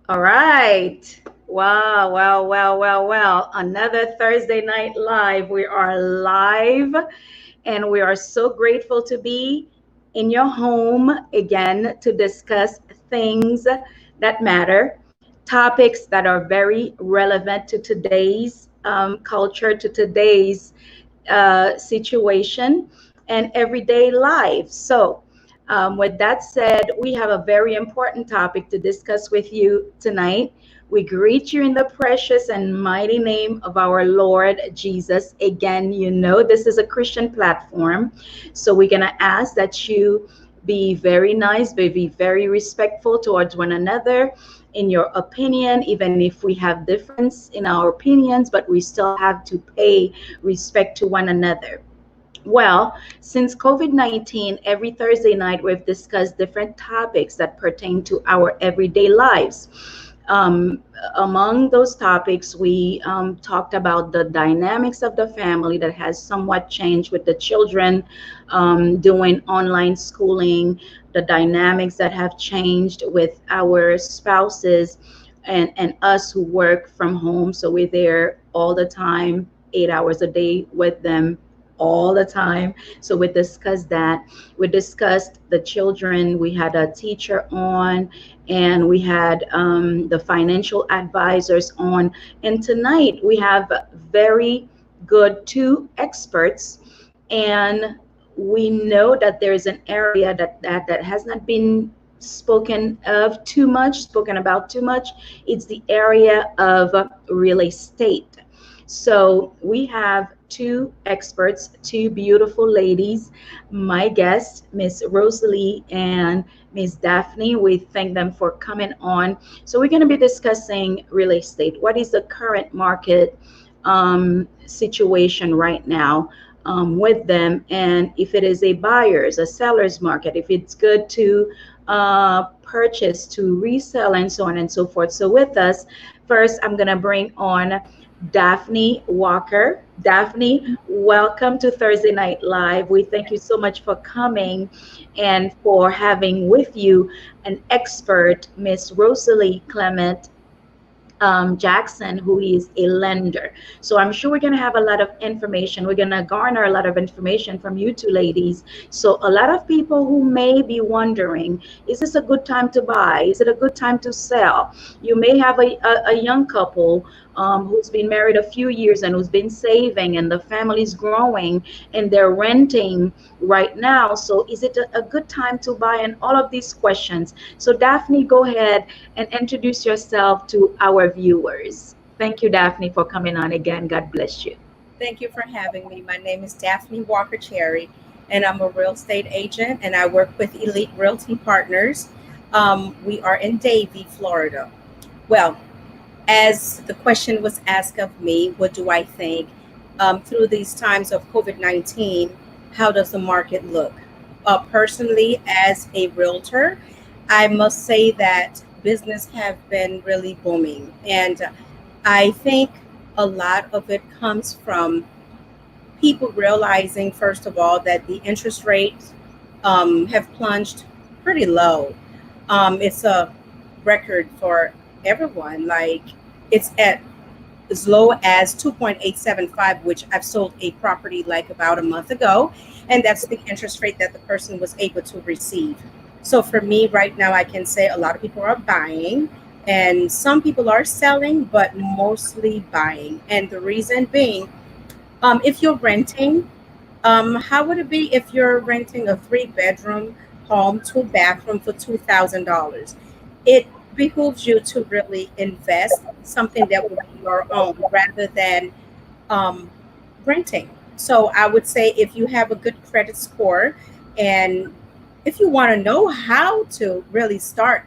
All right. Wow, wow, wow, wow, wow. Another Thursday night live. We are live and we are so grateful to be in your home again to discuss things that matter, topics that are very relevant to today's culture, to today's situation, and everyday life. With that said, we have a very important topic to discuss with you tonight. We greet you in the precious and mighty name of our Lord Jesus. Again, you know this is a Christian platform, so we're going to ask that you be very nice, be very respectful towards one another in your opinion, even if we have difference in our opinions, but we still have to pay respect to one another. Well, since COVID 19, every Thursday night we've discussed different topics that pertain to our everyday lives. Um, Among those topics, we talked about the dynamics of the family that has somewhat changed with the children doing online schooling, the dynamics that have changed with our spouses and us who work from home. So we're there all the time, 8 hours a day with them all the time. So we discussed that. We discussed the children. We had a teacher on, and we had the financial advisors on. And tonight we have very good two experts, and we know that there is an area that has not been spoken about too much. It's the area of real estate. So we have two experts, two beautiful ladies, my guests, Miss Rosalie and Miss Daphne. We thank them for coming on. So we're going to be discussing real estate. What is the current market situation right now with them, and if it is a buyer's, a seller's market, if it's good to purchase, to resell, and so on and so forth. So with us, first, I'm going to bring on Daphne Walker. Daphne, welcome to Thursday Night Live. We thank you so much for coming and for having with you an expert, Miss Rosalie Clement Jackson, who is a lender. So I'm sure we're going to have a lot of information. We're going to garner a lot of information from you two ladies. So a lot of people who may be wondering, is this a good time to buy? Is it a good time to sell? You may have a young couple who's been married a few years and who's been saving, and the family's growing and they're renting right now. So is it a good time to buy? And all of these questions. So Daphne, go ahead and introduce yourself to our viewers. Thank you, Daphne, for coming on again. God bless you. Thank you for having me. My name is Daphne Walker Cherry, and I'm a real estate agent, and I work with Elite Realty Partners. We are in Davie, Florida. Well, as the question was asked of me, what do I think through these times of COVID 19? How does the market look? Personally, as a realtor, I must say that business have been really booming, and I think a lot of it comes from people realizing, first of all, that the interest rates have plunged pretty low. It's a record for everyone. Like it's at as low as 2.875, which I've sold a property like about a month ago, and that's the interest rate that the person was able to receive. So for me right now, I can say a lot of people are buying and some people are selling, but mostly buying. And the reason being, if you're renting, how would it be if you're renting a three-bedroom home, two bathroom for $2,000? It behooves you to really invest something that will be your own rather than um, renting. So I would say if you have a good credit score and if you want to know how to really start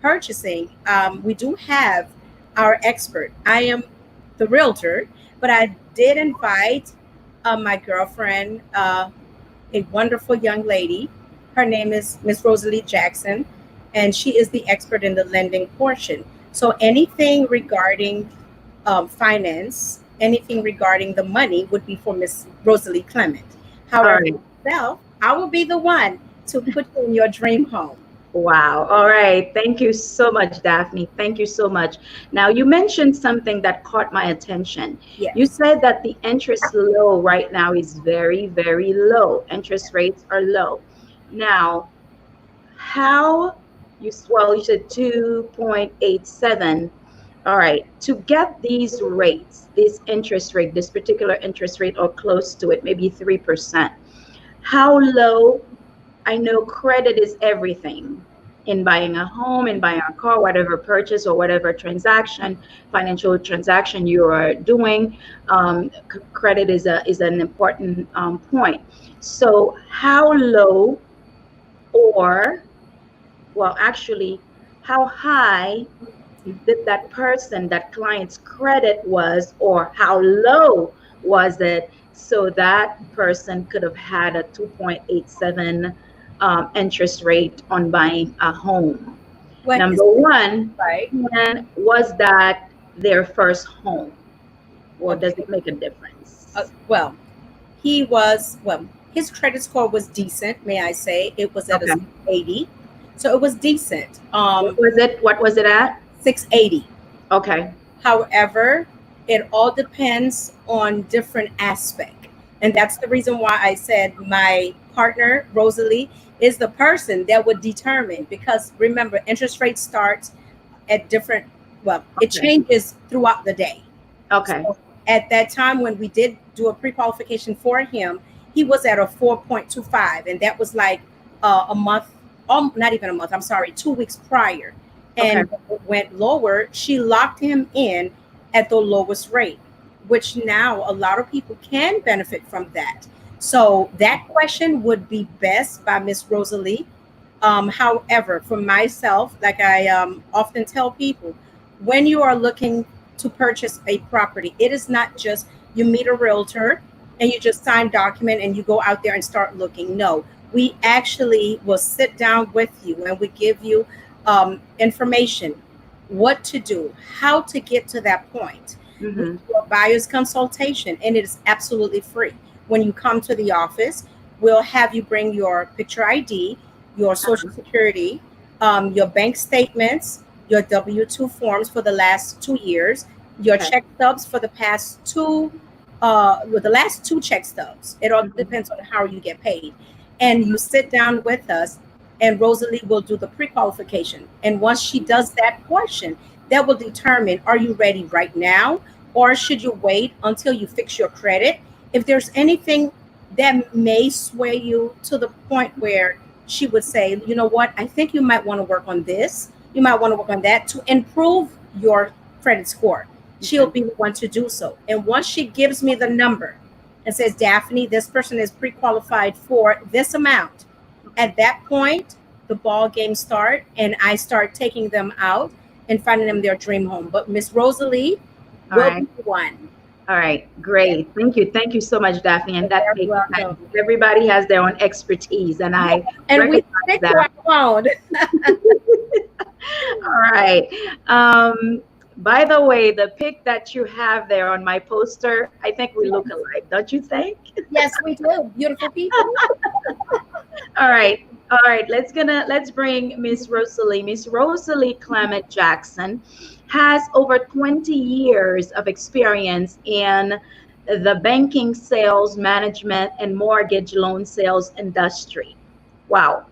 purchasing, we do have our expert. I am the realtor, but I did invite my girlfriend, a wonderful young lady. Her name is Miss Rosalie Jackson, and she is the expert in the lending portion. So anything regarding finance, anything regarding the money would be for Miss Rosalie Clement. All However, right. myself, I will be the one to put you in your dream home. Wow. All right. Thank you so much, Daphne. Thank you so much. Now, you mentioned something that caught my attention. You Yes. said that the interest low right now is very, very low. Interest rates are low. Now, how well, you said 2.87. All right. To get these rates, this interest rate, this particular interest rate, or close to it, maybe 3%, how low? I know credit is everything in buying a home, in buying a car, whatever purchase or whatever transaction, financial transaction you are doing. Credit is an important point. So, how low, or well, actually, how high did that person, that client's credit was, or how low was it, so that person could have had a 2.87 interest rate on buying a home? Well, his Number one, right. and was that their first home, or does Okay. it make a difference? Well, he was well. His credit score was decent, may I say? It was at a Okay. 680, so it was decent. What was it at? 680. Okay. However, it all depends on different aspect. And that's the reason why I said my partner, Rosalie, is the person that would determine, because remember, interest rate starts at different, well, it Okay. changes throughout the day. Okay. So at that time when we did do a pre-qualification for him, he was at a 4.25, and that was like a month, not even a month, I'm sorry, 2 weeks prior. Okay. And when it went lower, she locked him in at the lowest rate, which now a lot of people can benefit from that. So that question would be best by Miss Rosalie. However, for myself, like I often tell people, when you are looking to purchase a property, it is not just you meet a realtor and you just sign document and you go out there and start looking. No, we actually will sit down with you and we give you information, what to do, how to get to that point. We Mm-hmm. do a buyer's consultation and it is absolutely free. When you come to the office, we'll have you bring your picture ID, your social security, your bank statements, your W-2 forms for the last 2 years, your Okay. check stubs for the past two, with the last two check stubs. It all Mhm. depends on how you get paid. And you sit down with us, and Rosalie will do the pre-qualification. And once she does that portion, that will determine, are you ready right now, or should you wait until you fix your credit? If there's anything that may sway you to the point where she would say, you know what, I think you might want to work on this. You might want to work on that to improve your credit score. She'll Okay. be the one to do so. And once she gives me the number and says, Daphne, this person is pre qualified for this amount, at that point, the ball game start and I start taking them out and finding them their dream home. But Miss Rosalie All will right. be the one. All right, Yes, great. Thank you. Thank you so much, Daphne. And you're that very takes time. welcome. Everybody has their own expertise, and I And we recognize stick to that. our phone. All right. Um, by the way, the pic that you have there on my poster, I think we look alike, don't you think? Yes, we do. Beautiful people. All right. All right. Let's bring Miss Rosalie. Miss Rosalie Clement Jackson has over 20 years of experience in the banking, sales, management, and mortgage loan sales industry. Wow.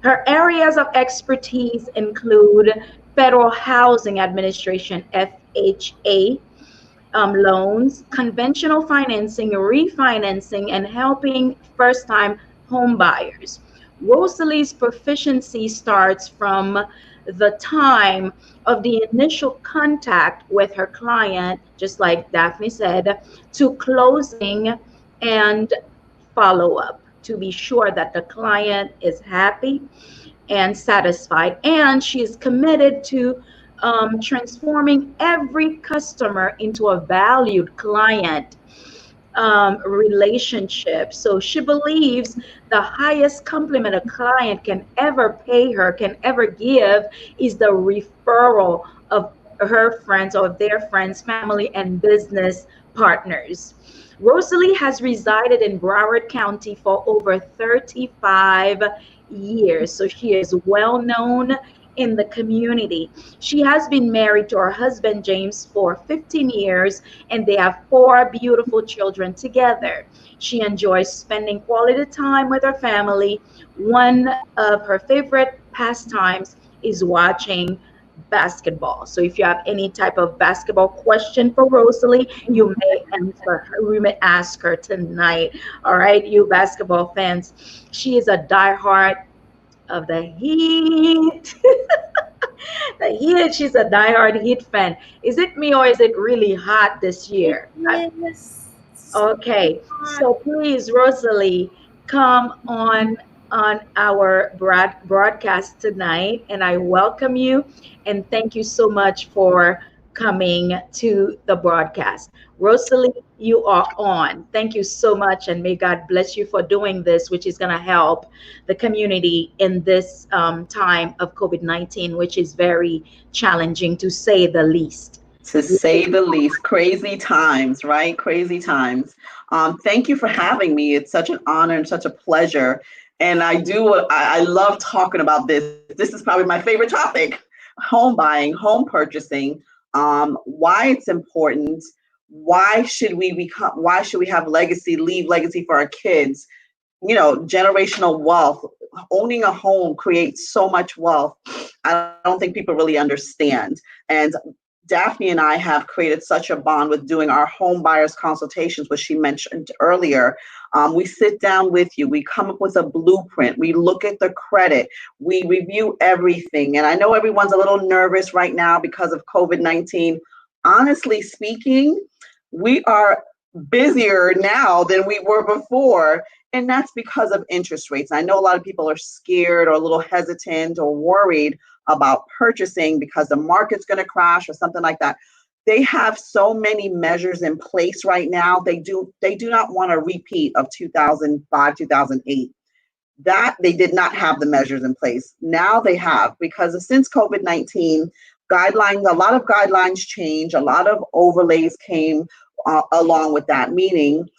Her areas of expertise include Federal Housing Administration, FHA, loans, conventional financing, refinancing, and helping first time home buyers. Rosalie's proficiency starts from the time of the initial contact with her client, just like Daphne said, to closing and follow up to be sure that the client is happy and satisfied. And she is committed to transforming every customer into a valued client relationship. So she believes the highest compliment a client can ever pay her, can ever give, is the referral of her friends or their friends, family, and business partners. Rosalie has resided in Broward County for over 35 years. So she is well known in the community. She has been married to her husband James for 15 years and they have four beautiful children together. She enjoys spending quality time with her family. One of her favorite pastimes is watching basketball. So if you have any type of basketball question for Rosalie, you may answer her, you may ask her tonight. All right, you basketball fans. She is a diehard of the Heat. The Heat, she's a diehard Heat fan. Is it me or is it really hot this It year? is so Okay, hot. so please, Rosalie, come on our broadcast tonight, and I welcome you and thank you so much for coming to the broadcast. Rosalie, you are on. Thank you so much, and may God bless you for doing this, which is going to help the community in this time of COVID-19, which is very challenging to say the least. To say the least. Crazy times, right? Crazy times. Thank you for having me. It's such an honor and such a pleasure. And I love talking about this. This is probably my favorite topic: home buying, home purchasing, why it's important. Why should we have legacy, leave legacy for our kids? Generational wealth. Owning a home creates so much wealth. I don't think people really understand. And Daphne and I have created such a bond with doing our home buyers consultations, which she mentioned earlier. We sit down with you, we come up with a blueprint, we look at the credit, we review everything. And I know everyone's a little nervous right now because of COVID-19. Honestly speaking, we are busier now than we were before. And that's because of interest rates. I know a lot of people are scared or a little hesitant or worried about purchasing because the market's going to crash or something like that. They have so many measures in place right now. They do not want a repeat of 2005, 2008. That they did not have the measures in place. Now they have, because since COVID-19, a lot of guidelines change, a lot of overlays came along with that, meaning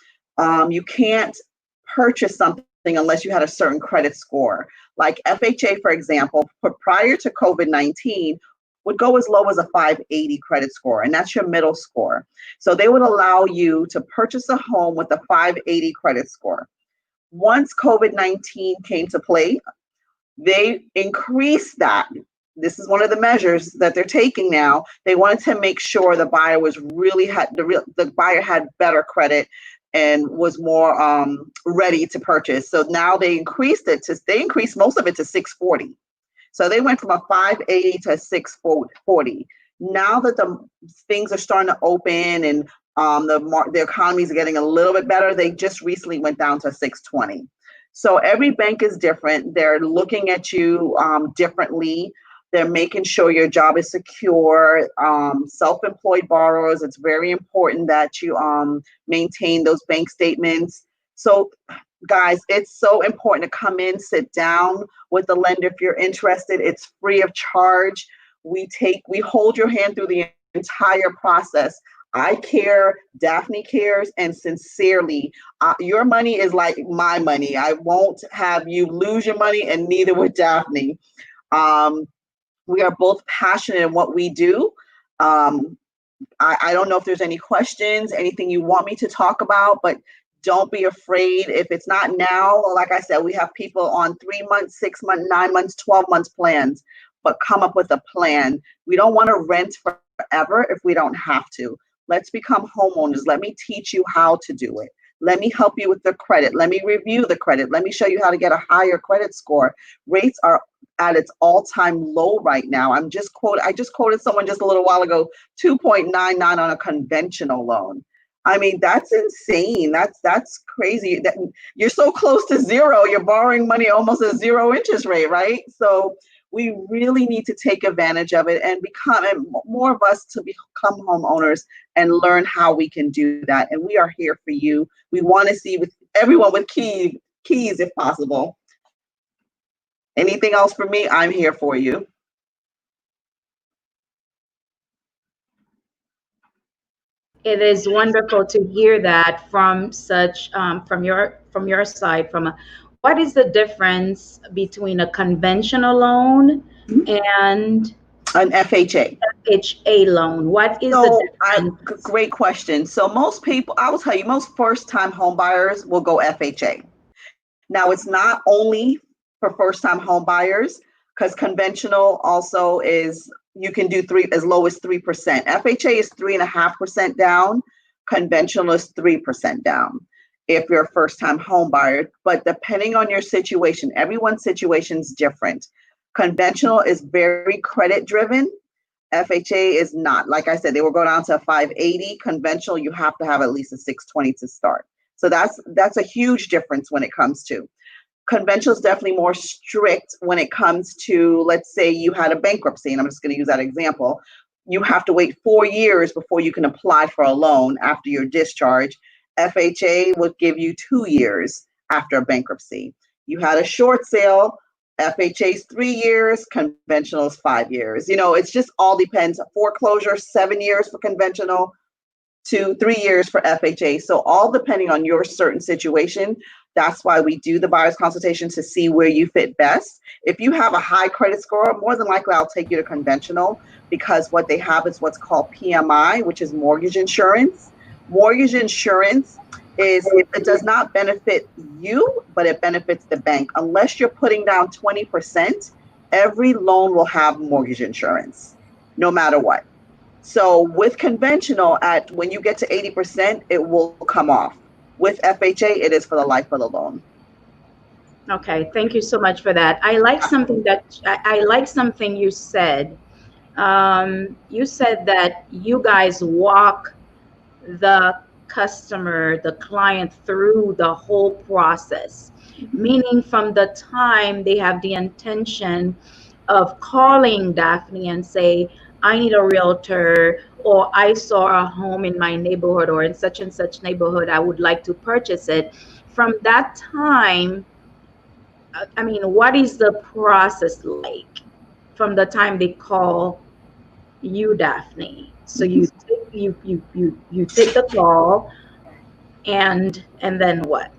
you can't purchase something unless you had a certain credit score. Like FHA, for example, prior to COVID-19, would go as low as a 580 credit score, and that's your middle score. So they would allow you to purchase a home with a 580 credit score. Once COVID-19 came to play, they increased that. This is one of the measures that they're taking now. They wanted to make sure the buyer the buyer had better credit and was more ready to purchase. So now they increased most of it to 640. So they went from a 580 to 640. Now that the things are starting to open and the economy is getting a little bit better, they just recently went down to 620. So every bank is different. They're looking at you differently. They're making sure your job is secure. Self-employed borrowers, it's very important that you maintain those bank statements. So guys, it's so important to come in, sit down with the lender if you're interested. It's free of charge. We hold your hand through the entire process. I care, Daphne cares, and sincerely, your money is like my money. I won't have you lose your money, and neither would Daphne. We are both passionate in what we do. I don't know if there's any questions, anything you want me to talk about, but don't be afraid. If it's not now, like I said, we have people on 3 months, 6 months, 9 months, 12 months plans, but come up with a plan. We don't want to rent forever if we don't have to. Let's become homeowners. Let me teach you how to do it. Let me help you with the credit. Let me review the credit. Let me show you how to get a higher credit score. Rates are at its all-time low right now. I just quoted someone just a little while ago, 2.99 on a conventional loan. I mean, that's insane. That's crazy. That you're so close to zero. You're borrowing money almost at zero interest rate, right? So we really need to take advantage of it and more of us to become homeowners and learn how we can do that. And we are here for you. We want to see with everyone with keys if possible. Anything else for me, I'm here for you. It is wonderful to hear that from such from your side, from a what is the difference between a conventional loan and An FHA. FHA loan? What is the So difference? great question. So most people, I will tell you, most first-time home buyers will go FHA. Now it's not only for first-time home buyers, because conventional also is, you can do three as low as 3%. FHA is 3.5% down. Conventional is 3% down if you're a first-time home buyer. But depending on your situation, everyone's situation is different. Conventional is very credit driven. FHA is not. Like I said, they will go down to a 580. Conventional, you have to have at least a 620 to start. So that's a huge difference when it comes to. Conventional is definitely more strict when it comes to, let's say you had a bankruptcy, and I'm just going to use that example. You have to wait 4 years before you can apply for a loan after your discharge. FHA will give you 2 years after a bankruptcy. You had a short sale, FHA's 3 years, conventional is 5 years. It's just all depends. Foreclosure, 7 years for conventional, 2-3 years for FHA. So all depending on your certain situation. That's why we do the buyer's consultation to see where you fit best. If you have a high credit score, more than likely I'll take you to conventional, because what they have is what's called PMI, which is mortgage insurance. Mortgage insurance it does not benefit you, but it benefits the bank. Unless you're putting down 20%, every loan will have mortgage insurance, no matter what. So with conventional, when you get to 80%, it will come off. With FHA, it is for the life of the loan. Okay, thank you so much for that. I like something you said. You said that you guys walk the customer, the client, through the whole process, meaning from the time they have the intention of calling Daphne and say, I need a realtor, or I saw a home in my neighborhood or in such and such neighborhood, I would like to purchase it. From that time, I mean, what is the process like from the time they call you, Daphne? So you take the call, and then what?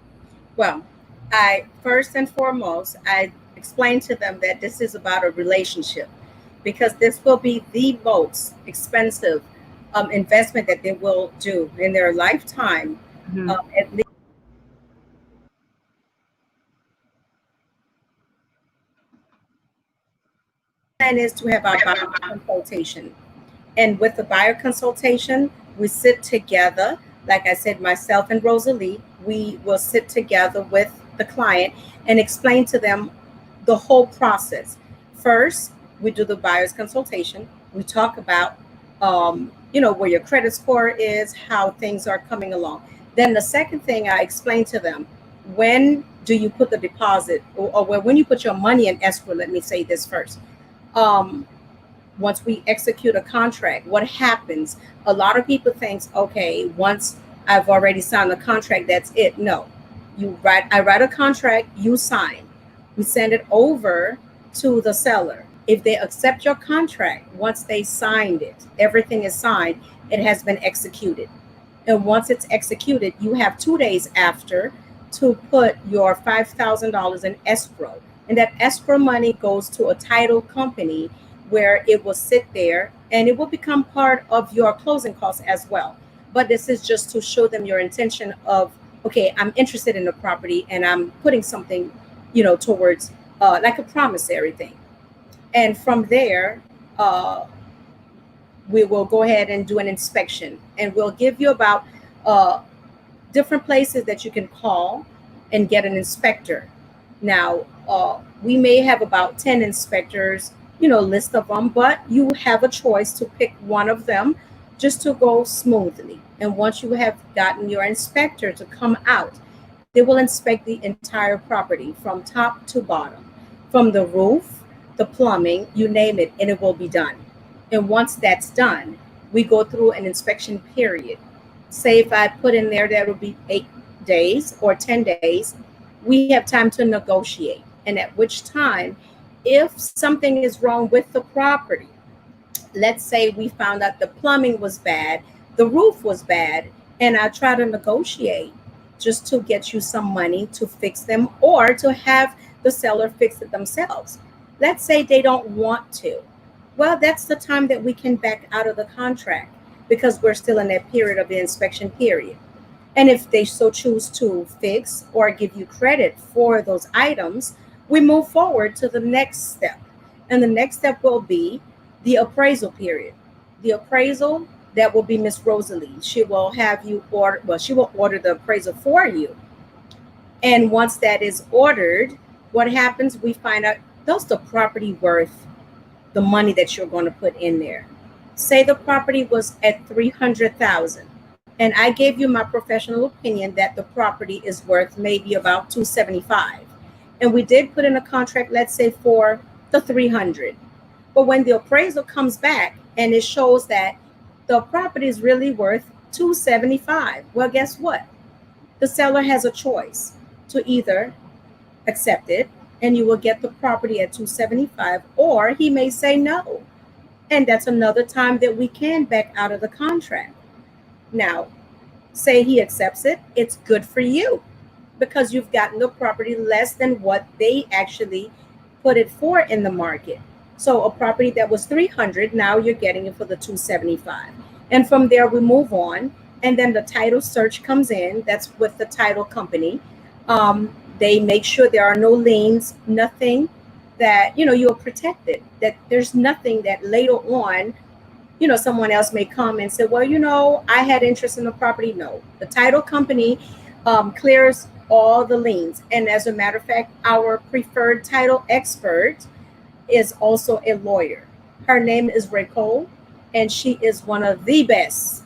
Well, I first and foremost, I explain to them that this is about a relationship, because this will be the most expensive investment that they will do in their lifetime. Mhm. At least plan is to have our buyer consultation. And with the buyer consultation, we sit together. Like I said, myself and Rosalie, we will sit together with the client and explain to them the whole process. First, we do the buyer's consultation. We talk about, where your credit score is, how things are coming along. Then the second thing I explain to them, when do you put the deposit, or when you put your money in escrow? Let me say this first. Um, Once we execute a contract, what happens? A lot of people think, okay, once I've already signed the contract, that's it. No, I write a contract, you sign. We send it over to the seller. If they accept your contract, once they signed it, everything is signed, it has been executed. And once it's executed, you have 2 days after to put your $5,000 in escrow. And that escrow money goes to a title company where it will sit there and it will become part of your closing costs as well. But this is just to show them your intention of, okay, I'm interested in the property and I'm putting something, towards like a promissory thing. And from there, uh, we will go ahead and do an inspection, and we'll give you about uh, different places that you can call and get an inspector. Now, we may have about 10 inspectors, list of them, but you have a choice to pick one of them just to go smoothly. And once you have gotten your inspector to come out, they will inspect the entire property from top to bottom, from the roof, the plumbing, you name it, and it will be done. And once that's done, we go through an inspection period. Say if I put in there that would be 8 days or 10 days, we have time to negotiate. And at which time, if something is wrong with the property, let's say we found out the plumbing was bad, the roof was bad, and I try to negotiate, just to get you some money to fix them or to have the seller fix it themselves. Let's say they don't want to. Well, that's the time that we can back out of the contract because we're still in that period of the inspection period. And if they so choose to fix or give you credit for those items, we move forward to the next step. And the next step will be the appraisal period. The appraisal, that will be Miss Rosalie. She will have you order, well, she will order the appraisal for you. And once that is ordered, what happens? We find out, does the property worth the money that you're going to put in there? Say the property was at 300,000, and I gave you my professional opinion that the property is worth maybe about 275, and we did put in a contract, let's say for the 300. But when the appraisal comes back and it shows that the property is really worth 275, well, guess what? The seller has a choice to either accept it and you will get the property at 275, or he may say no. And that's another time that we can back out of the contract. Now, say he accepts it, it's good for you because you've gotten the property less than what they actually put it for in the market. So a property that was 300, now you're getting it for the 275. And from there we move on, and then the title search comes in. That's with the title company. They make sure there are no liens, nothing that, you're protected, that there's nothing that later on, someone else may come and say, well, I had interest in the property. No, the title company clears all the liens. And as a matter of fact, our preferred title expert is also a lawyer. Her name is Raycole, and she is one of the best,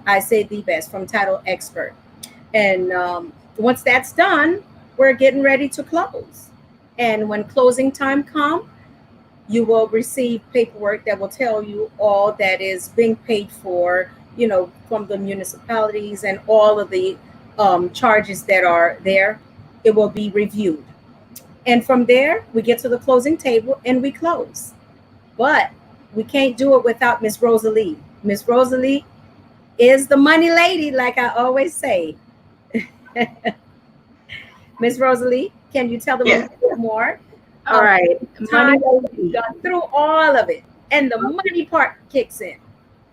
I say the best, from Title Expert. And once that's done, we're getting ready to close. And when closing time comes, you will receive paperwork that will tell you all that is being paid for, from the municipalities and all of the charges that are there. It will be reviewed. And from there, we get to the closing table and we close. But we can't do it without Miss Rosalie. Miss Rosalie is the money lady, like I always say. Miss Rosalie, can you tell them a little bit more? All right. Time we got through all of it, and the money part kicks in.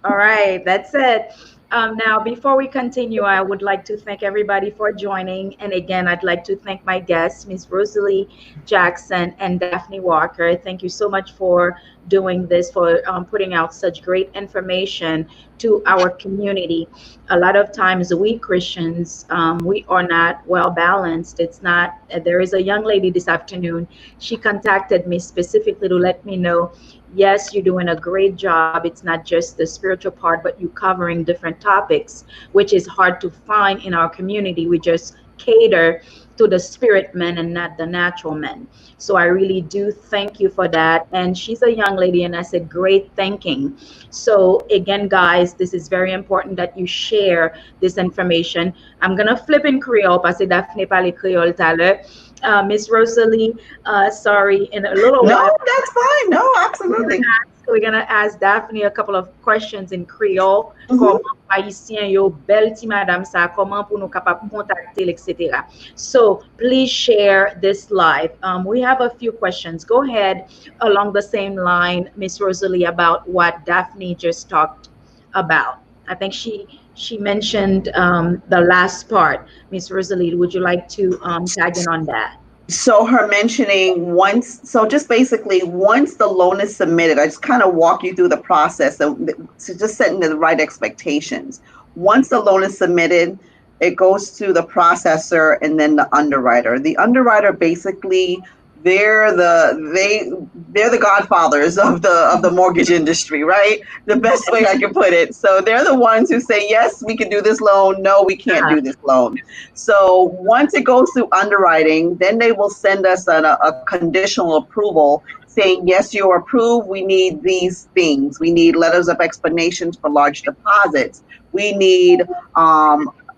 All right, that's it. Now, before we continue, I would like to thank everybody for joining. And again, I'd like to thank my guests, Ms. Rosalie Jackson and Daphne Walker. Thank you so much for doing this, for putting out such great information to our community. A lot of times we Christians, we are not well balanced. It's not, there is a young lady this afternoon. She contacted me specifically to let me know, yes, you're doing a great job. It's not just the spiritual part, but you're covering different topics, which is hard to find in our community. We just cater to the spirit men and not the natural men. So I really do thank you for that. And she's a young lady, and I said, great thinking. So again, guys, this is very important that you share this information. I'm going to flip in Creole, parce que Daphne parle Creole tout à l'heure. Miss Rosalie, sorry, in a little while. No, that's fine. No, absolutely. We're going to ask Daphne a couple of questions in Creole. Comment haïtien yo bel ti madame sa, comment pour nous capable contacter, etc. So please share this live. We have a few questions. Go ahead along the same line, Miss Rosalie, about what Daphne just talked about. I think she mentioned the last part. Miss Rosalie, would you like to tag in on that? So her mentioning just basically once the loan is submitted, I just kind of walk you through the process. So just setting the right expectations. Once the loan is submitted, it goes to the processor and then the underwriter. The underwriter basically, they're the godfathers of the mortgage industry, right? The best way I can put it. So they're the ones who say, yes, we can do this loan. No, we can't do this loan. So once it goes through underwriting, then they will send us a conditional approval saying, yes, you're approved. We need these things. We need letters of explanations for large deposits. We need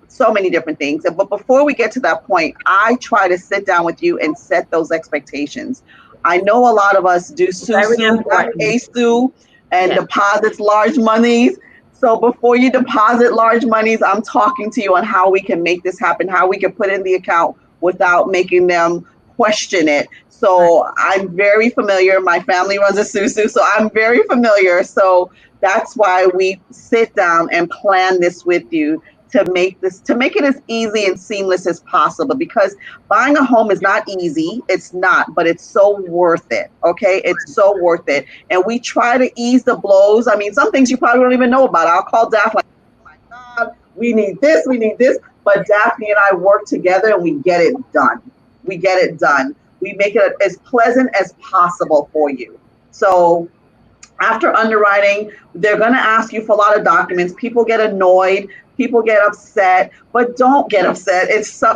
so many different things. But before we get to that point, I try to sit down with you and set those expectations. I know a lot of us do SUSU, ASU, and deposits large monies. So before you deposit large monies, I'm talking to you on how we can make this happen, how we can put in the account without making them question it. So I'm very familiar. My family runs a susu, so I'm very familiar. So that's why we sit down and plan this with you to make it as easy and seamless as possible, because buying a home is not easy. It's not, but it's so worth it. Okay, it's so worth it. And we try to ease the blows. I mean, some things you probably don't even know about. I'll call Daphne, like, oh my God, we need this, we need this. But Daphne and I work together and we get it done. We get it done. We make it as pleasant as possible for you. So after underwriting, they're going to ask you for a lot of documents. People get annoyed. People get upset, but don't get upset.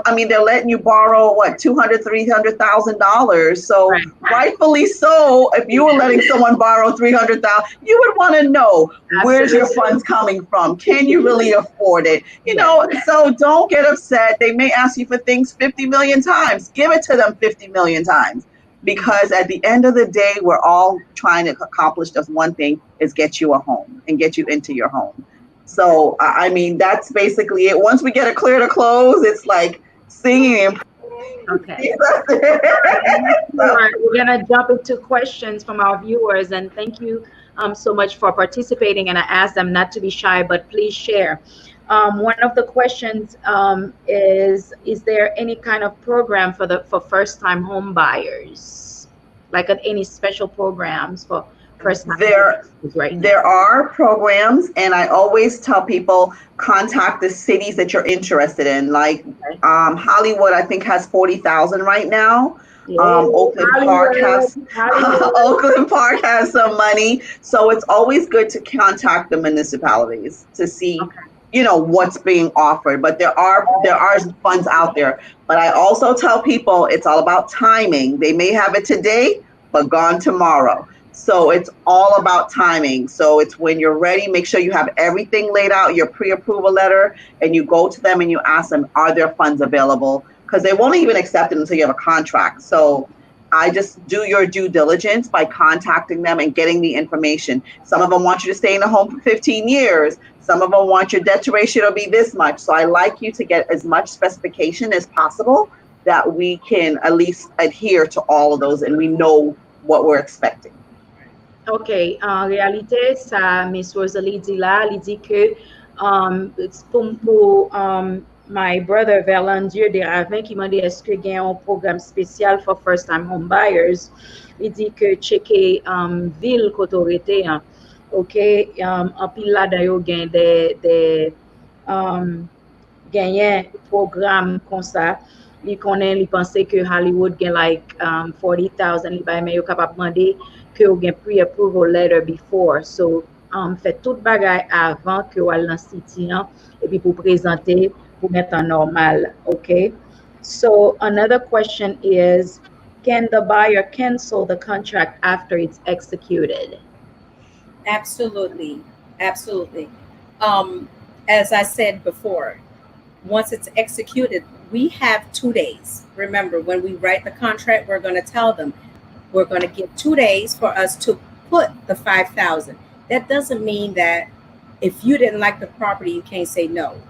I mean, they're letting you borrow what, $200,000, $300,000. So rightfully so, if you were letting someone borrow $300,000, you would want to know, where's your funds coming from? Can you really afford it? You know, so don't get upset. They may ask you for things 50 million times. Give it to them 50 million times. Because at the end of the day, we're all trying to accomplish just one thing, is get you a home and get you into your home. So, I mean, that's basically it. Once we get it clear to close, it's like singing and okay. All right, we're gonna jump into questions from our viewers, and thank you so much for participating. And I ask them not to be shy, but please share. One of the questions is there any kind of program for first-time home buyers, like any special programs for first-time buyers right now? There are programs, and I always tell people, contact the cities that you're interested in. Like Hollywood, I think, has 40,000 right now. Oakland Park has some money. So it's always good to contact the municipalities to see you know what's being offered. But there are funds out there. But I also tell people it's all about timing. They may have it today but gone tomorrow. So it's all about timing. So it's when you're ready, make sure you have everything laid out, your pre-approval letter, and you go to them and you ask them, are there funds available? Because they won't even accept it until you have a contract. So I just do your due diligence by contacting them and getting the information. Some of them want you to stay in the home for 15 years. Some of them want your debt to ratio to be this much. So I like you to get as much specification as possible that we can at least adhere to all of those and we know what we're expecting. Ok, en realite, sa Miss Rosalie di la, li di ke pou my brother Verlandier de Ravin ki mande eske gen yon program spesyal for first time home buyers, li di ke cheke vil koto rete, ok, anpil la dayo gen de genyen program kon sa, li konen li pense ke Hollywood gen like 40,000 li bay, men yo kapap mande que ou gen pre-approval letter before. So, fait tout bagay avant que ou al nan siti an, et puis pour présenter, pour mettre en normal, okay? So, another question is, can the buyer cancel the contract after it's executed? Absolutely, absolutely. As I said before, once it's executed, we have 2 days. Remember, when we write the contract, we're going to tell them, we're going to give 2 days for us to put the 5,000. That doesn't mean that if you didn't like the property, you can't say no.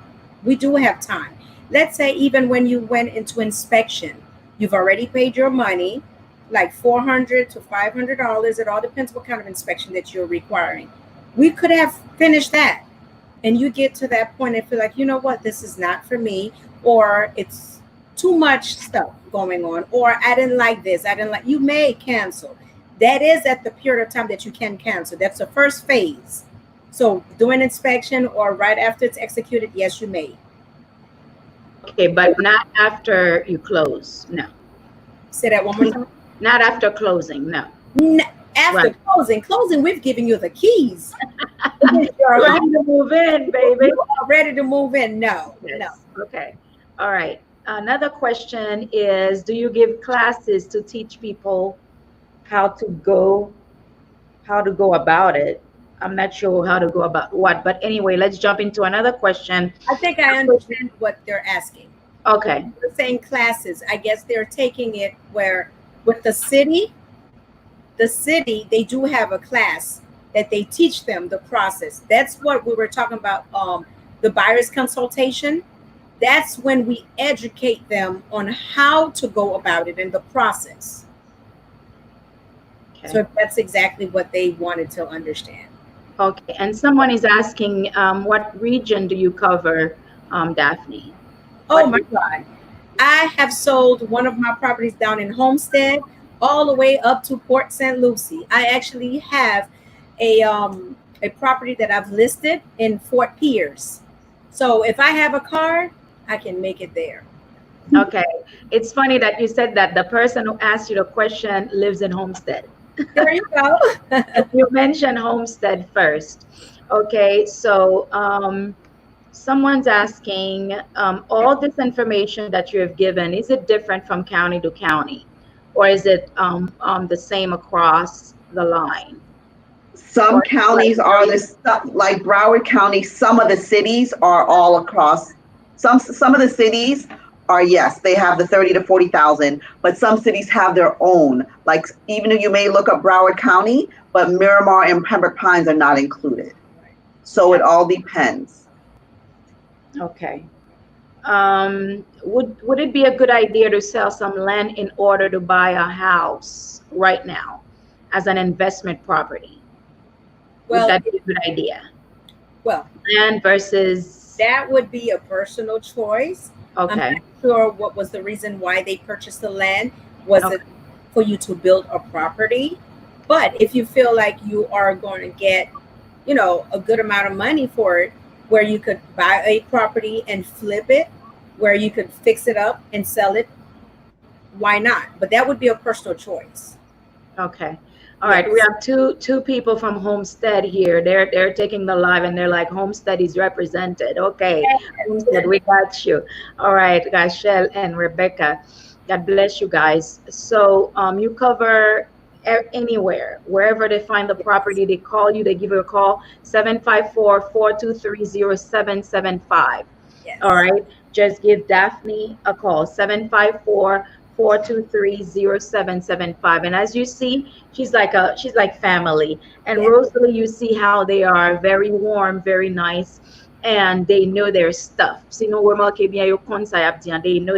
We do have time. Let's say even when you went into inspection, you've already paid your money, like $400 to $500. It all depends what kind of inspection that you're requiring. We could have finished that. And you get to that point and feel like, you know what, this is not for me, or it's too much stuff going on, or I didn't like this, you may cancel. That is at the period of time that you can cancel. That's the first phase. So doing inspection or right after it's executed, yes, you may. Okay, but not after you close, no. Say that one more time. Not after closing, no. After closing, we've given you the keys. You're ready to move in, baby. You are ready to move in. No, no. Okay, all right. Another question is, do you give classes to teach people how to go about it? I'm not sure how to go about what, but anyway, let's jump into another question. I think I understand what they're asking. Okay. They're saying classes. I guess they're taking it where with the city, they do have a class that they teach them the process. That's what we were talking about, the buyer's consultation. That's when we educate them on how to go about it in the process. Okay. So that's exactly what they wanted to understand. Okay. And someone is asking, what region do you cover, Daphne? Oh my God. I have sold one of my properties down in Homestead all the way up to Port St. Lucie. I actually have a property that I've listed in Fort Pierce. So if I have a car, I can make it there. Okay. It's funny that you said that the person who asked you the question lives in Homestead. There you go. You mentioned Homestead first. Okay. So someone's asking, all this information that you have given, is it different from county to county? Or is it the same across the line? Some counties are like Broward County. Some of the cities are all across. Some of the cities are, yes, they have the 30 to 40,000, but some cities have their own. Like, even though you may look up Broward County, but Miramar and Pembroke Pines are not included. So it all depends. Okay. Would it be a good idea to sell some land in order to buy a house right now as an investment property? Well, would that be a good idea? Well, land versus that would be a personal choice. Okay. I'm not sure what was the reason why they purchased the land. Was it for you to build a property? But if you feel like you are going to get, a good amount of money for it, where you could buy a property and flip it, where you could fix it up and sell it, why not? But that would be a personal choice. Okay. All right. We have two people from Homestead here. They're taking the live and they're like, Homestead is represented. Okay. Homestead, we got you. All right, Rachel and Rebecca. God bless you guys. So you cover anywhere, wherever they find the property, they call you, they give you a call, 754-423-0775. Yes. All right. Just give Daphne a call, 754-423-0775. And as you see, she's like family. And Rosalie, you see how they are very warm, very nice, and they know their stuff. They know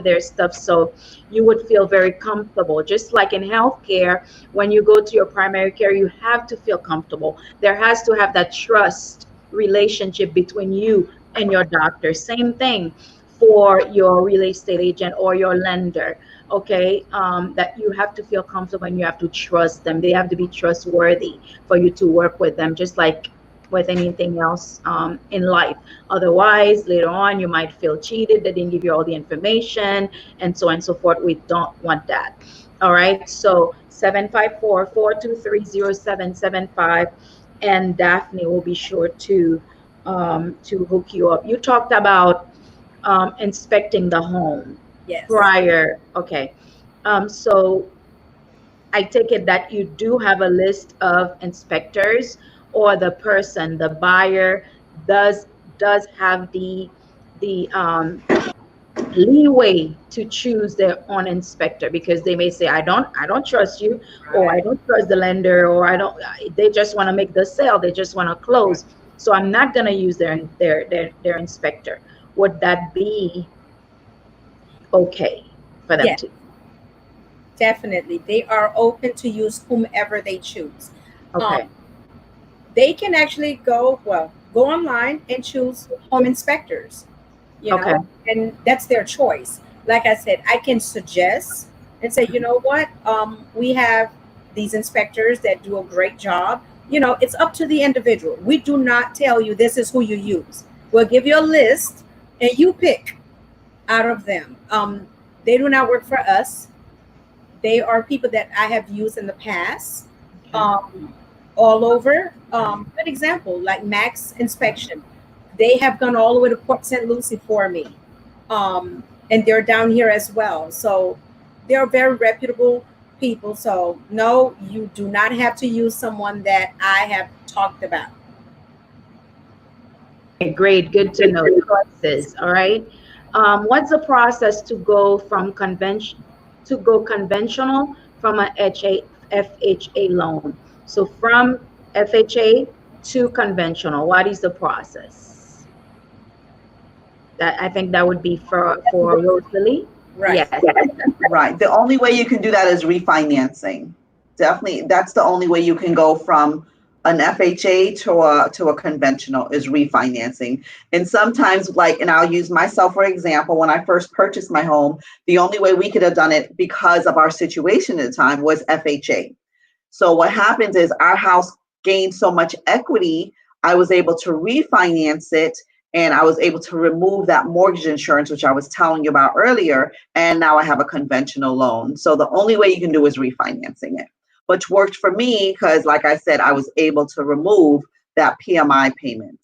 their stuff. So you would feel very comfortable. Just like in healthcare, when you go to your primary care, you have to feel comfortable. There has to have that trust relationship between you and your doctor. Same thing for your real estate agent or your lender. Okay, that you have to feel comfortable and you have to trust them. They have to be trustworthy for you to work with them, just like with anything else in life. Otherwise, later on, you might feel cheated. They didn't give you all the information and so on and so forth. We don't want that. All right, so 754-423-0775, and Daphne will be sure to hook you up. You talked about inspecting the home. Yes. Prior. Okay. So I take it that you do have a list of inspectors, or the person, the buyer does have the leeway to choose their own inspector, because they may say, I don't trust you, or I don't trust the lender, or they just want to make the sale, they just want to close, so I'm not going to use their inspector. Would that be okay for them to? Definitely. They are open to use whomever they choose. Okay. They can actually go online and choose home inspectors, know, and that's their choice. Like I said, I can suggest and say, you know what, we have these inspectors that do a great job. It's up to the individual. We do not tell you this is who you use. We'll give you a list and you pick out of them. They do not work for us. They are people that I have used in the past, all over. Good example, like Max Inspection. They have gone all the way to Port St. Lucie for me. And they're down here as well. So they're very reputable people. So no, you do not have to use someone that I have talked about. Great, good to know. Choices. All right. What's the process to go conventional from a FHA loan? So from FHA to conventional? What is the process? That I think that would be for Rosalie. Right. Yes. Right. The only way you can do that is refinancing. Definitely, that's the only way you can go from an FHA to a conventional is refinancing. And sometimes, like, and I'll use myself for example, when I first purchased my home, the only way we could have done it because of our situation at the time was FHA. So what happens is our house gained so much equity, I was able to refinance it and I was able to remove that mortgage insurance, which I was telling you about earlier. And now I have a conventional loan. So the only way you can do is refinancing it, which worked for me because, like I said, I was able to remove that PMI payment.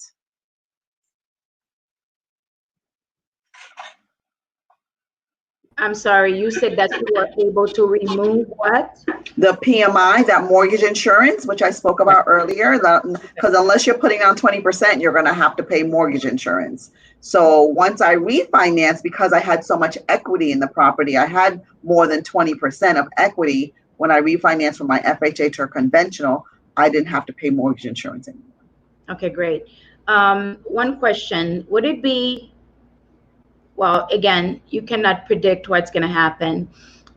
I'm sorry, you said that you were able to remove what? The PMI, that mortgage insurance, which I spoke about earlier, because unless you're putting down 20%, you're going to have to pay mortgage insurance. So once I refinanced, because I had so much equity in the property, I had more than 20% of equity. When I refinanced from my FHA to conventional, I didn't have to pay mortgage insurance anymore. Okay, great. One question, would it be, well, again, you cannot predict what's going to happen,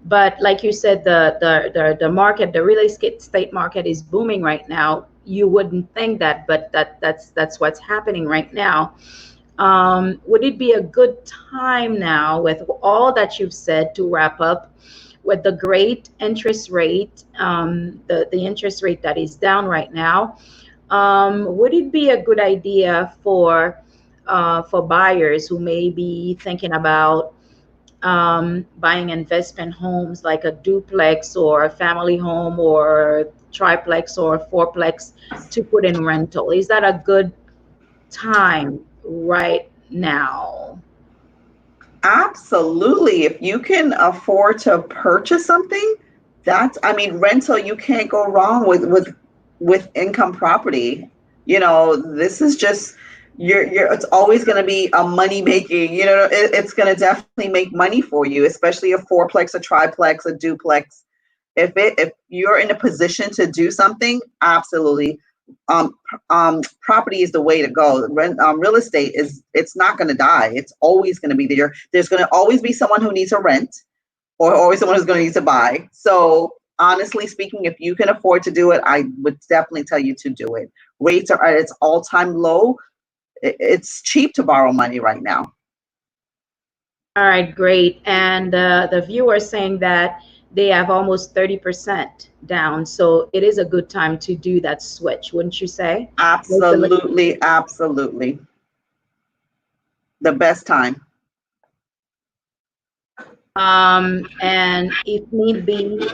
but like you said, the market, the real estate market is booming right now. You wouldn't think that, but that's what's happening right now. Would it be a good time now, with all that you've said, to wrap up with the great interest rate, the interest rate that is down right now? Would it be a good idea for buyers who may be thinking about buying investment homes like a duplex or a family home or triplex or fourplex to put in rental? Is that a good time right now? Absolutely. If you can afford to purchase something, that's, I mean, rental, you can't go wrong with income property. You know, this is just you're it's always going to be a money making, you know, it's going to definitely make money for you, especially a fourplex, a triplex, a duplex. If you're in a position to do something, absolutely. Property is the way to go. Real estate is, it's not going to die. It's always going to be there. There's going to always be someone who needs to rent or always someone who's going to need to buy. So honestly speaking, if you can afford to do it, I would definitely tell you to do it. Rates are at its all-time low. It's cheap to borrow money right now. All right, great. And the viewer saying that they have almost 30% down. So it is a good time to do that switch, wouldn't you say? Absolutely, absolutely. The best time. And if need be,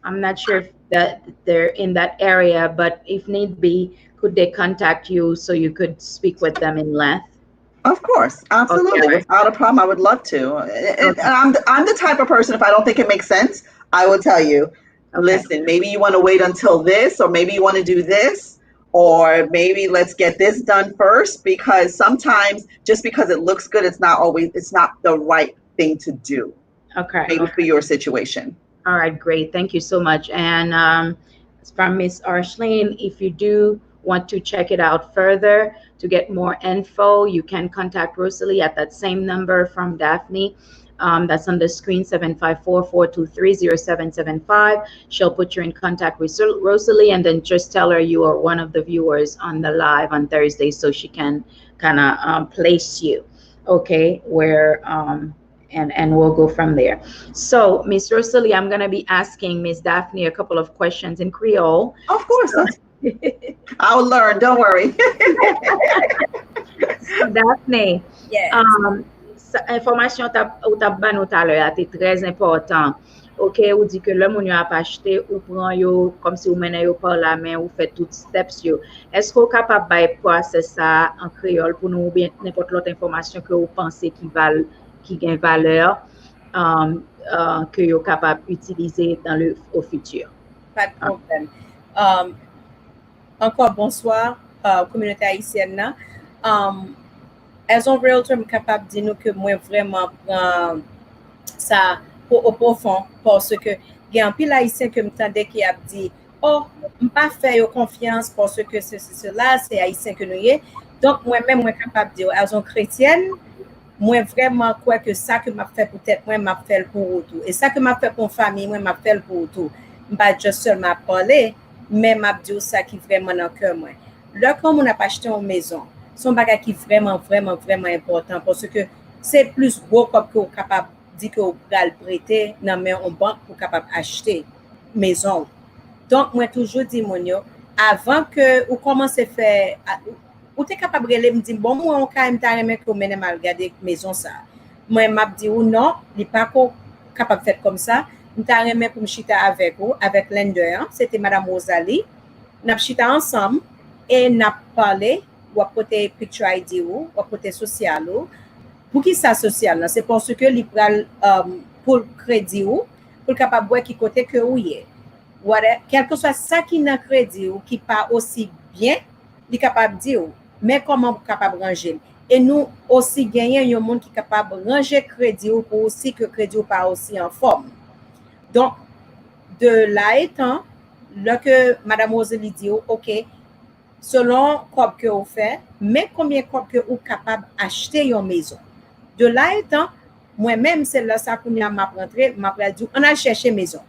I'm not sure if that they're in that area, but if need be, could they contact you so you could speak with them in length? Of course, absolutely. Okay. Without a problem, I would love to. And Okay. I'm the type of person, if I don't think it makes sense, I will tell you, Okay. listen, maybe you want to wait until this, or maybe you want to do this, or maybe let's get this done first, because sometimes just because it looks good, it's not the right thing to do. Okay. Maybe for your situation. All right, great. Thank you so much. And from Miss Arshlene, if you do want to check it out further to get more info, you can contact Rosalie at that same number from Daphne. That's on the screen, 754-423-0775. She'll put you in contact with Rosalie, and then just tell her you are one of the viewers on the live on Thursday, so she can kind of place you, okay, where and we'll go from there. So, Miss Rosalie, I'm going to be asking Miss Daphne a couple of questions in Creole. Of course. I'll learn, don't worry. So, Daphne, Yes. information ou tap ban nou talè a te trez important. Ok, ou di ke lè moun yo ap achete, ou pran yo kom si ou menen yo par la men, ou fè tout steps yo. Esko kapab bay proses sa en kreol pou nou, ou bien n'importe l'autre informasyon ke ou pense ki gen valeur, que yo capable d'utiliser au futur. Pas de problème. Encore bonsoir, communauté haïtienne là. As un realtor, je suis capable de dire que moi vraiment prends ça au profond, parce que il y a un pile haïtien que m'entendait qui a dit oh, m'pas faire confiance parce que ceci, cela, c'est haïtien que nous y est. Donc, moi-même, moi capable de dire, à une chrétienne, moi vraiment crois que ça que m'a fait peut-être, moi m'a fait pour tout. Et ça que m'a fait pour famille, moi m'a fait pour tout. Pas juste seulement parler, mais m'a dit ça qui vraiment dans cœur moi. Là, comme on a pas acheté une maison, son bagage qui vraiment important parce que c'est plus gros que vous capable dire que vous allez prêter dans mais en banque pour capable acheter maison. Donc moi toujours dis mon yo avant que vous commencez faire ou t'es capable de me dire bon moi on quand même t'arrêter que mener mal regarder maison ça. Moi m'a dit ou non, il pas capable faire comme ça. M'arrêter pour me chita avec vous avec l'un c'était madame Rosalie. N'a chita ensemble et n'a parlé ou côté picture ID ou côté social ou pour qui ça social c'est parce que li pral pour crédit ou pour capable voir qui côté que ou est quel que soit ça qui n'a crédit ou qui pas aussi bien li capable dire mais comment capable ranger et nous aussi gagner un monde qui capable ranger crédit ou pour aussi que crédit ou pas aussi en forme donc de là étant là que madame Rosalie dit OK selon quoi que vous faites mais combien quoi que vous capable acheter une maison de là étant moi-même c'est là ça qu'on a m'a rentré m'a dit on a cherché maison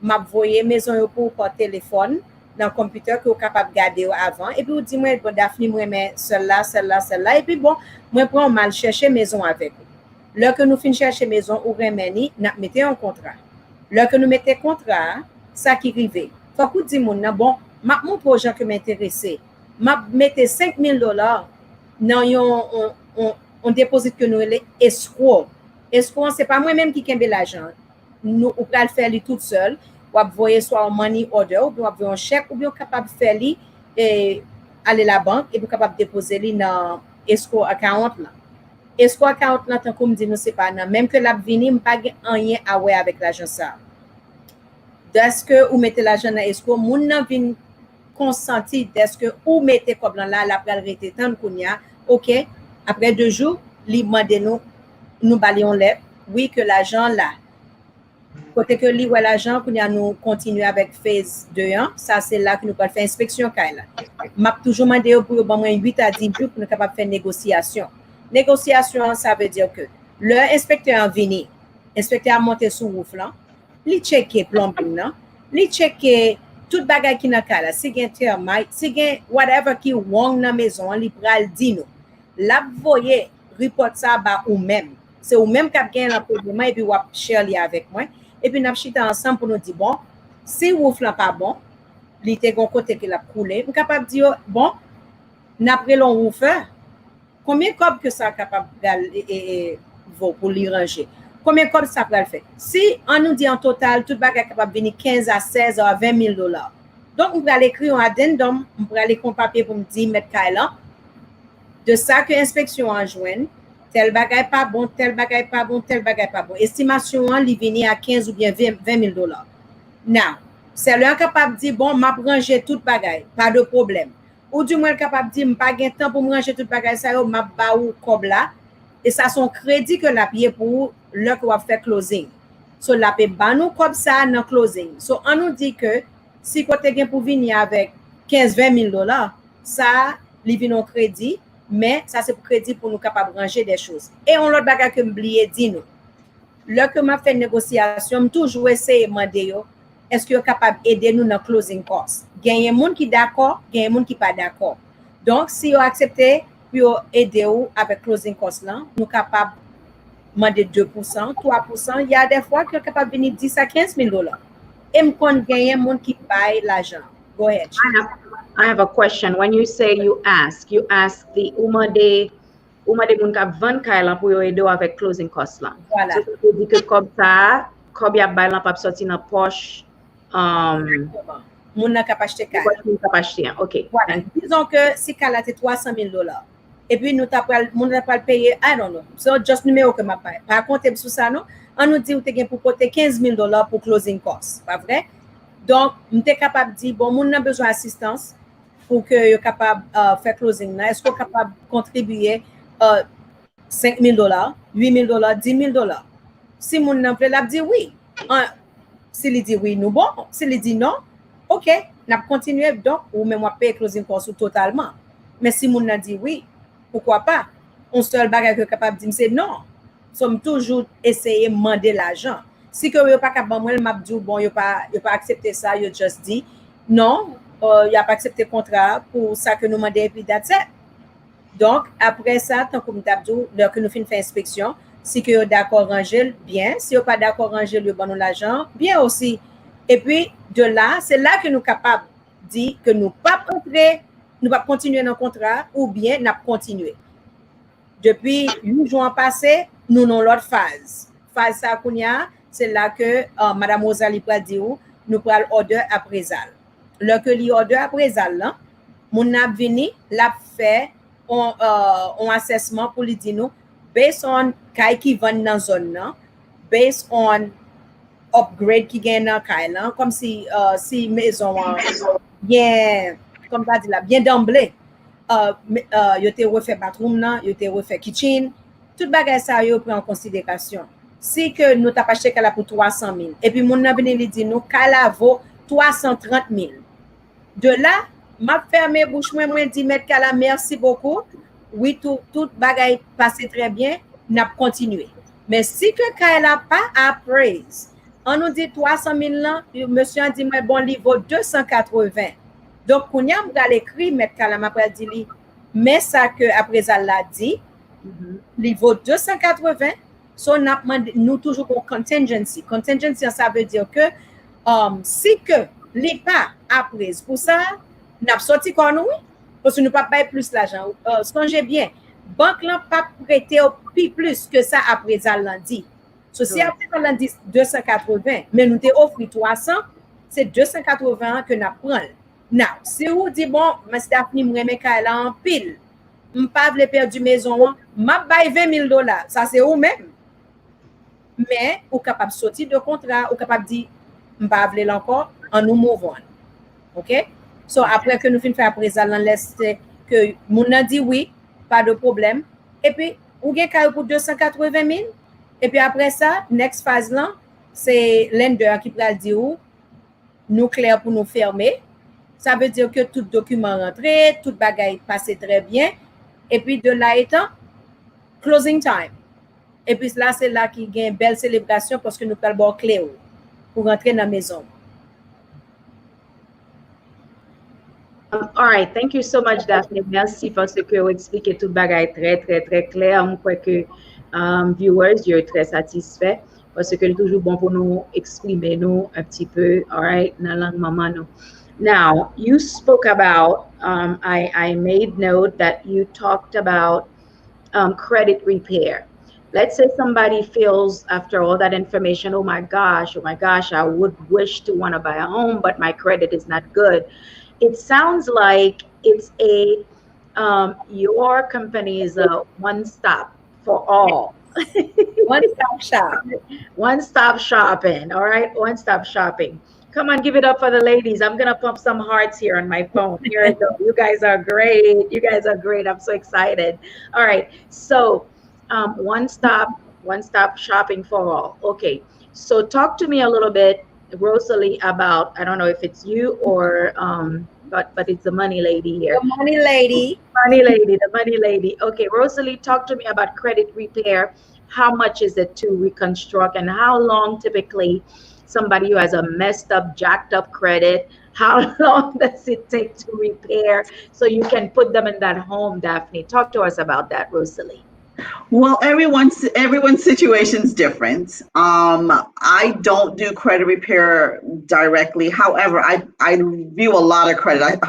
m'a voyé maison pour par téléphone dans le computer que vous capable garder avant et puis vous dit moi bon Daphne moi mais celle-là et puis bon moi prends mal chercher maison avec vous là que nous fin chercher maison ou remeni n'a mettez un contrat là que nous mettez contrat ça qui arrivé faut que dit mon bon m'a mon projet que m'intéressé m'a mettez $5,000 dans on déposite que nous les escroc. Escroc, c'est pas moi-même qui kembe l'argent. Nous, on peut le faire lui toute seule. Ou voyer soit un money order, ou bien un chèque, ou bien capable de faire lui et aller à la banque et puis capable de déposer lui dans escroc account là. Escroc account là, tant comme dit nous c'est pas même que la vini pas rien à voir avec l'argent ça. Est-ce que vous mettez l'argent dans escroc, moun nan vinn consenti est-ce que vous mettez comme là la pral rete tant kounya, OK. Après 2 jours, li mande nous balions lettre, oui que l'argent là. Côté que li ouais l'argent qu'on nous continuer avec phase 2 ans, ça c'est là que nous allons faire inspection là. M'a toujours demandé pour bon 8 à 10 jours pour nous capable faire négociation. Négociation ça veut dire que le inspecteur en vini, inspecteur a monté sous roof là, li checker plumbing là, li checker tout bagay qui dans là, si gen termite, si gen whatever qui wrong dans maison, li pral di nous. La voyez report ça ba ou même c'est ou même qui a gagné le problème et puis ou share li avec moi et puis n'a chita ensemble pour nous dire bon si roof là pas bon li te gon côté qui l'a coulé on capable dire bon n'a pris l'on roofer combien cob que ça capable vaut pour lui ranger combien cob ça va le faire si on nous dit en total tout bagage capable venir 15 à 16 à $20,000 donc on va écrire un addendum on va aller con papier pour me dire mettre là de ça que inspection en joindre tel bagay pas bon tel bagay pas bon tel bagay pas bon estimation en li vini à 15 ou bien $20,000 now c'est leur capable dire bon m'a ranger tout bagay pas de problème ou du moins capable dire m'pas gain temps pour me ranger tout bagay ça yo m'a ba ou comme là et ça son crédit que la payer pour le qu'on va faire closing so la paie ba nous comme ça dans closing so on nous dit que si côté gain pour venir avec 15-20,000 $, ça li vinn au crédit mais ça c'est pour crédit pour nous capable ranger des choses et on l'autre bagage que m'oublier dit nous là que m'a fait négociation toujours essayer demander yo est-ce que vous capable aider nous dans closing cost gagner monde qui d'accord gagner monde qui pas d'accord donc si vous acceptez pour aider vous avec closing cost là nous capable demander 2%, 3%, il y a des fois que capable venir 10 à 15,000 $. Et me kon gagner monde qui paye l'argent. Go ahead. I have a question. When you say you ask the umade moun ka vend kay la pour yo aider avec closing cost là. Voilà. So tu dis que comme ça, comme y a bay la pa sorti dans poche moun nan ka acheter kay. Moun ka acheter. OK. Voilà. Disons que si kay la te $300,000 et puis nous moun t'a pas payer I don't know. So just numéro que m'a paye. Par contre sur ça non, on nous dit ou te gen pour porter $15,000 pour closing cost. Pas vrai? Donc, nous sommes capable de dire, bon, nous avons besoin d'assistance pour que vous capable faire closing. Est-ce que vous capable de contribuer $5,000, $8,000, $10,000? Si nous avons la dit oui. Si il dit oui, nous bon. Si il dit non, OK, n'a continué donc ou même moi payer closing cost totalement. Mais si moun nan dit oui, pourquoi pas? On seul bagage que capable dire c'est non. Sommes toujours essayer demander l'argent. Si que yo pas capable moi m'a dit bon yo pas accepter ça, yo just dit non, il a pas accepté contrat pour ça que nous demander et puis that's it. Donc après ça tant comme t'a dit lors que nous fin faire inspection, si que yo d'accord ranger bien, si yo pas d'accord ranger le bon l'argent, bien aussi. Et puis de là, c'est là que nous capables dire que nous pas entrer, nous pas continuer dans le contrat ou bien n'a continuer. Depuis 8 jours passés, nous avons l'autre phase. Phase ça kounya, c'est là que madame Rosalie pral dire nous pral order appraisal. Lorsque li order appraisal là, mon a vini l'a fait un assessment pour lui dire nous based on kay qui vend dans zone là, based on upgrade qui gagne dans kay là, comme si maison bien comme ça dit là bien d'emblée. Yo te refait bathroom nan, yo te refait kitchen, tout bagay ça yo prend en considération. Si que nous t'a acheté kala pour 300 000 et puis mon nan venu li di nous kala vaut 330 000. De là, m'a fermé bouche moi dit mettre kala merci beaucoup. Oui tout bagay passé très bien, n'a continué. Mais si que kala pas appraise, on nous dit 300 000 là, monsieur a dit moi bon li vaut 280. Donc, on y a écrit, mettre Kalama après dit, mais ça que après ça l'a dit, il vaut 280. So, nous toujours pour contingency. Contingency, ça veut dire que si que l'État a pris pour ça, n'a sorti quoi nous, parce que nous ne pas payer plus l'argent. Songez bien, banque n'a pas prêté plus que ça après ça l'a dit. So, si après ça l'a dit 280, mais nous t'ai offert 300, c'est 280 que nous prenons. Now, si vous dites, bon, M. Daphne, je vais en pile, je ne vais pas perdre maison, je vais 20 000 $. Ça, c'est vous-même. Mais, vous êtes capable de sortir de contrat, vous êtes capable de dire, je ne vais pas encore, en nous mouvant. OK? So, après que nous finissons après ça, on laisse que mon a dit oui, pas de problème. Et puis, vous avez pour 280 000. Et puis, après ça, next phase là, c'est lender qui va dire, nous clair pour nous fermer. Ça veut dire que tout document rentré, tout bagaille passé très bien. Et puis de là étant, closing time. Et puis là, c'est là qu'il y a une belle célébration parce que nous avons clé pour rentrer dans la maison. All right, thank you so much, Daphne. Merci parce que vous expliquez tout bagaille très clair. Je crois que viewers, you're très satisfaits parce que c'est toujours bon pour nous exprimer nous un petit peu, all right, dans la langue maman nous. Now, you spoke about, I made note that you talked about credit repair. Let's say somebody feels after all that information, oh my gosh, I would wish to want to buy a home, but my credit is not good. It sounds like it's your company is a one-stop for all. One-stop shop. One-stop shopping, all right? One-stop shopping. Come on, give it up for the ladies. I'm going to pump some hearts here on my phone. Here I go. You guys are great. You guys are great. I'm so excited. All right. So one-stop shopping for all. Okay. So talk to me a little bit, Rosalie, about, I don't know if it's you or, but it's the money lady here. The money lady. The money lady. Okay. Rosalie, talk to me about credit repair. How much is it to reconstruct and how long typically somebody who has a messed up, jacked up credit, how long does it take to repair so you can put them in that home, Daphne? Talk to us about that, Rosalie. Well, everyone's situation's different. I don't do credit repair directly. However, I review a lot of credit,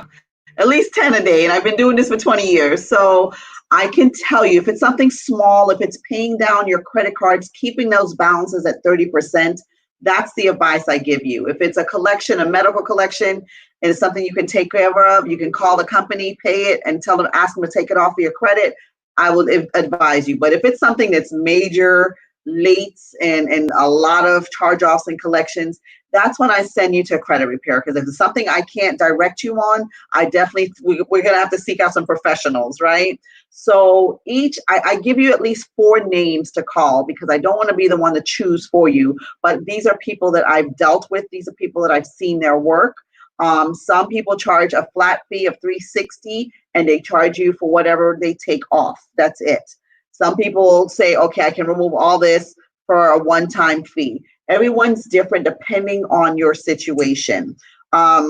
at least 10 a day, and I've been doing this for 20 years. So I can tell you if it's something small, if it's paying down your credit cards, keeping those balances at 30%, that's the advice I give you. If it's a collection, a medical collection, and it's something you can take care of, you can call the company, pay it, and ask them to take it off of your credit. I will advise you. But if it's something that's major, late, and a lot of charge-offs and collections, that's when I send you to credit repair. Because if it's something I can't direct you on, we're going to have to seek out some professionals, right? So I give you at least 4 names to call because I don't want to be the one to choose for you. But these are people that I've dealt with. These are people that I've seen their work. Some people charge a flat fee of $360 and they charge you for whatever they take off. That's it. Some people say, okay, I can remove all this for a one-time fee. Everyone's different depending on your situation. I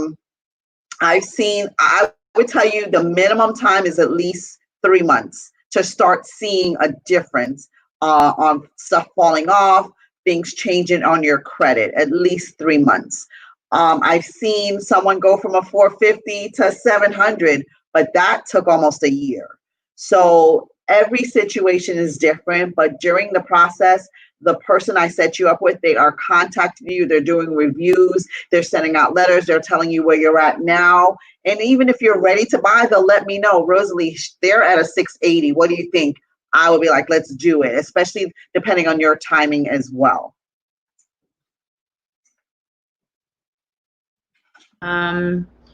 would tell you the minimum time is at least 3 months to start seeing a difference on stuff falling off, things changing on your credit, at least 3 months. I've seen someone go from a 450 to 700, but that took almost a year. So every situation is different, but during the process, the person I set you up with, they are contacting you, they're doing reviews, they're sending out letters, they're telling you where you're at now. And even if you're ready to buy, they'll let me know, Rosalie, they're at a 680. What do you think? I would be like, let's do it, especially depending on your timing as well.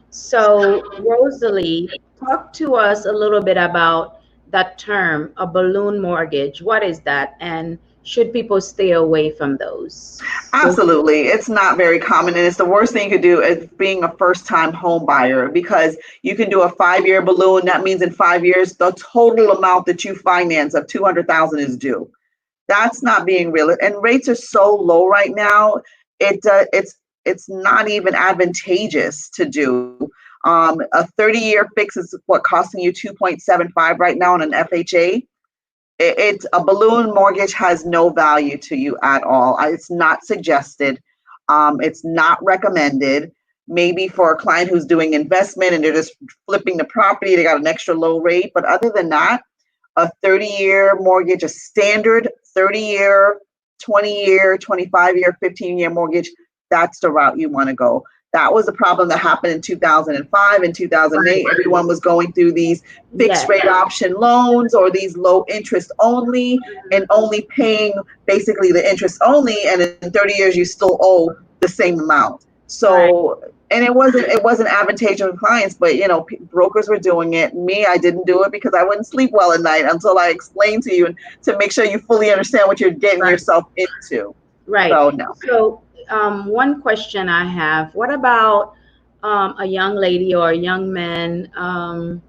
So Rosalie, talk to us a little bit about that term, a balloon mortgage. What is that? And should people stay away from those? Absolutely. It's not very common. And it's the worst thing you could do as being a first-time home buyer, because you can do a 5-year balloon. That means in 5 years, the total amount that you finance of $200,000 is due. That's not being real. And rates are so low right now. It's not even advantageous to do. A 30-year fix is what costing you 2.75 right now on an FHA. A balloon mortgage has no value to you at all. It's not suggested. It's not recommended. Maybe for a client who's doing investment and they're just flipping the property, they got an extra low rate. But other than that, a 30-year mortgage, a standard 30-year, 20-year, 25-year, 15-year mortgage, that's the route you want to go. That was a problem that happened in 2005 and 2008. Everyone was going through these fixed rate option loans or these low interest only, and only paying basically the interest only. And in 30 years, you still owe the same amount. So, and it wasn't advantageous for clients, but brokers were doing it. Me, I didn't do it because I wouldn't sleep well at night until I explained to you and to make sure you fully understand what you're getting yourself into. Right. So, no. So, one question I have, what about a young lady or a young man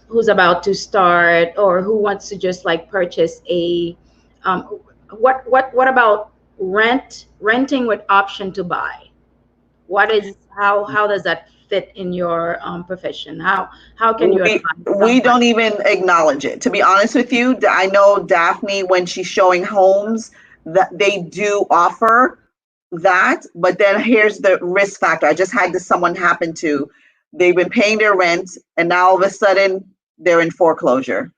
who's about to start or who wants to just like purchase a, what about renting with option to buy? How does that fit in your profession? How can you we don't even acknowledge it, to be honest with you. I know Daphne, when she's showing homes, that they do offer that, but then here's the risk factor. I just had someone happen to, they've been paying their rent and now all of a sudden they're in foreclosure,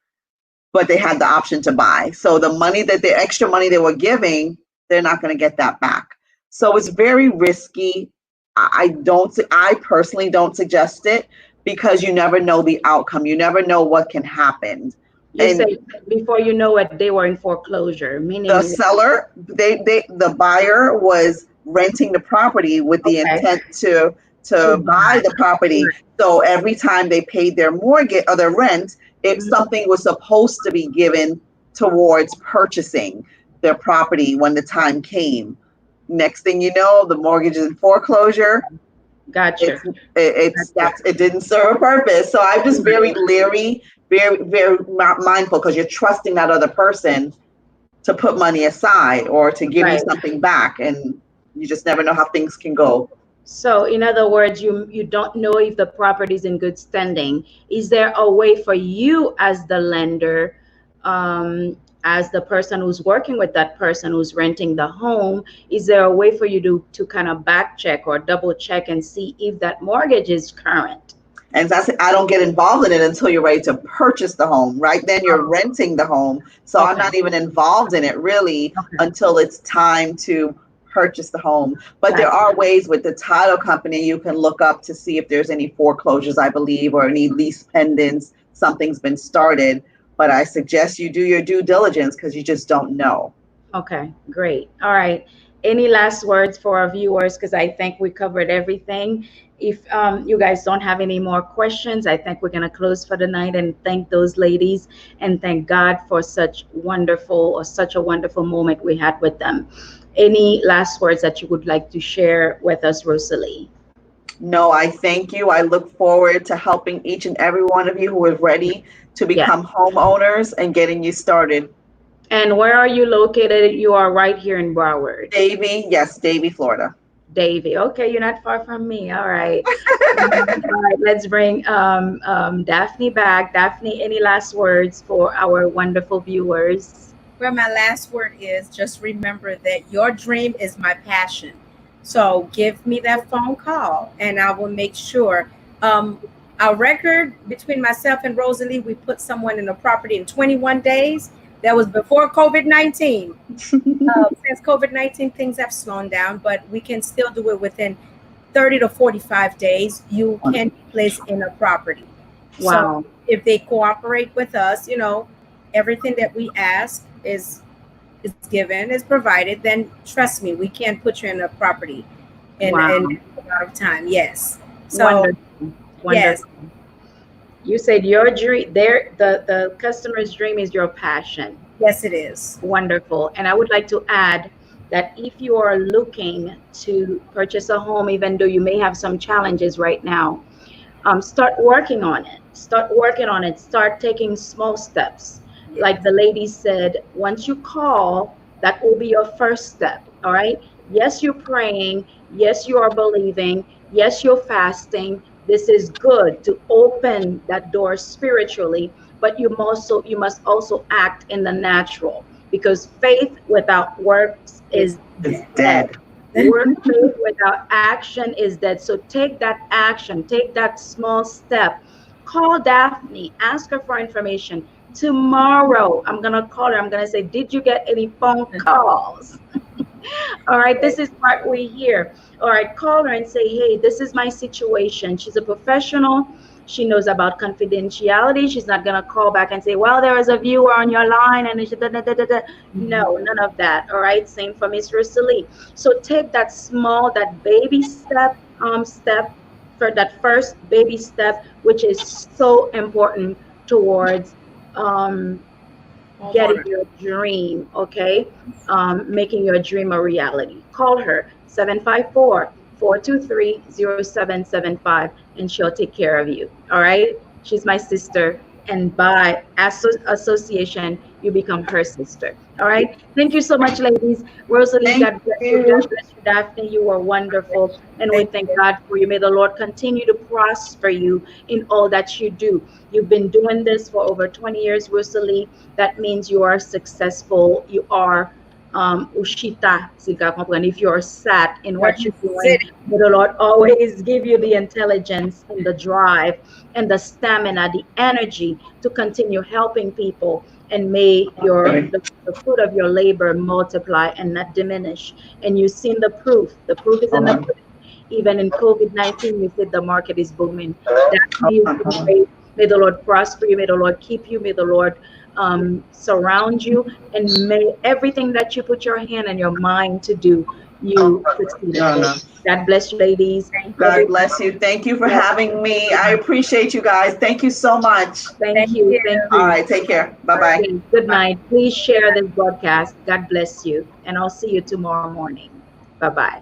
but they had the option to buy. So the extra money they were giving, they're not going to get that back. So it's very risky. I personally don't suggest it, because you never know the outcome. You never know what can happen. You say before you know it, they were in foreclosure, meaning the seller, the buyer was renting the property with the intent to buy the property. So every time they paid their mortgage or their rent, if something was supposed to be given towards purchasing their property when the time came. Next thing you know, the mortgage is in foreclosure. Gotcha. It didn't serve a purpose. So I'm just very leery, very, very mindful, because you're trusting that other person to put money aside or to give you something back, and you just never know how things can go. So in other words, you don't know if the property is in good standing. Is there a way for you as the lender, as the person who's working with that person who's renting the home, is there a way for you to kind of back check or double check and see if that mortgage is current? And I don't get involved in it until you're ready to purchase the home. Right then you're renting the home. So I'm not even involved in it really until it's time to purchase the home. But there are ways with the title company you can look up to see if there's any foreclosures, I believe, or any lease pendants, something's been started. But I suggest you do your due diligence, because you just don't know. Okay, great. All right. Any last words for our viewers? Because I think we covered everything. If you guys don't have any more questions, I think we're going to close for the night and thank those ladies and thank God for such a wonderful moment we had with them. Any last words that you would like to share with us, Rosalie? No, I thank you. I look forward to helping each and every one of you who is ready to Yeah. become homeowners and getting you started. And where are you located? You are right here in Broward. Davie, yes, Davie, Florida. Davie. Okay, you're not far from me. All right. All right, let's bring Daphne back. Daphne, any last words for our wonderful viewers? Well, my last word is just remember that your dream is my passion. So give me that phone call and I will make sure. Um, our record between myself and Rosalie, we put someone in a property in 21 days. That was before COVID-19. Since COVID-19, things have slowed down, but we can still do it within 30 to 45 days. You can be placed in a property. So Wow. if they cooperate with us, everything that we ask is given, is provided, then trust me, we can put you in a property Wow. in a lot of time. Yes. So Wonderful. yes, Wonderful. You said your dream, the customer's dream is your passion. yes, it is. Wonderful. And I would like to add that if you are looking to purchase a home, even though you may have some challenges right now, start working on it. Start working on it. Start taking small steps. Like the lady said, once you call, that will be your first step. All right. Yes, you're praying. Yes, you are believing. Yes, you're fasting. This is good to open that door spiritually, but you must also act in the natural, because faith without works is It's dead. dead. Work faith without action is dead. So take that action, take that small step. Call Daphne, ask her for information. Tomorrow, I'm going to call her. I'm going to say, did you get any phone calls? All right, this is what we hear. All right, call her and say, hey, this is my situation. She's a professional. She knows about confidentiality. She's not going to call back and say, well, there is a viewer on your line. And da, da, da, da, da. No, none of that. All right, same for Miss Rosalie. So take that small, that baby step for that first baby step, which is so important towards um, getting Homeowner. your dream, okay? Making your dream a reality. Call her 754-423-0775, and she'll take care of you. All right? She's my sister, and by association, you become her sister. All right? Thank you so much, ladies. Rosalie, Thank God bless you. God you. bless you, Daphne. You are wonderful, and we Thank thank you. God for you. May the Lord continue to prosper you in all that you do. You've been doing this for over 20 years, Rosalie. That means you are successful. You are ushita, if you are sat in what you're doing. City. May the Lord always give you the intelligence and the drive and the stamina, the energy to continue helping people. And may the fruit of your labor multiply and not diminish. And you've seen the proof. The proof is in the pudding. Even in COVID-19, you said the market is booming. That you've been great. May the Lord prosper you. May the Lord keep you. May the Lord surround you. And may everything that you put your hand and your mind to do, you succeed at it. God bless you, ladies. Thank God you. bless you. Thank you for Yes. having me. I appreciate you guys. Thank you so much. Thank Thank you. you. Thank All you. right, take care. Bye-bye. Okay, good night. Please share this broadcast. God bless you. And I'll see you tomorrow morning. Bye bye.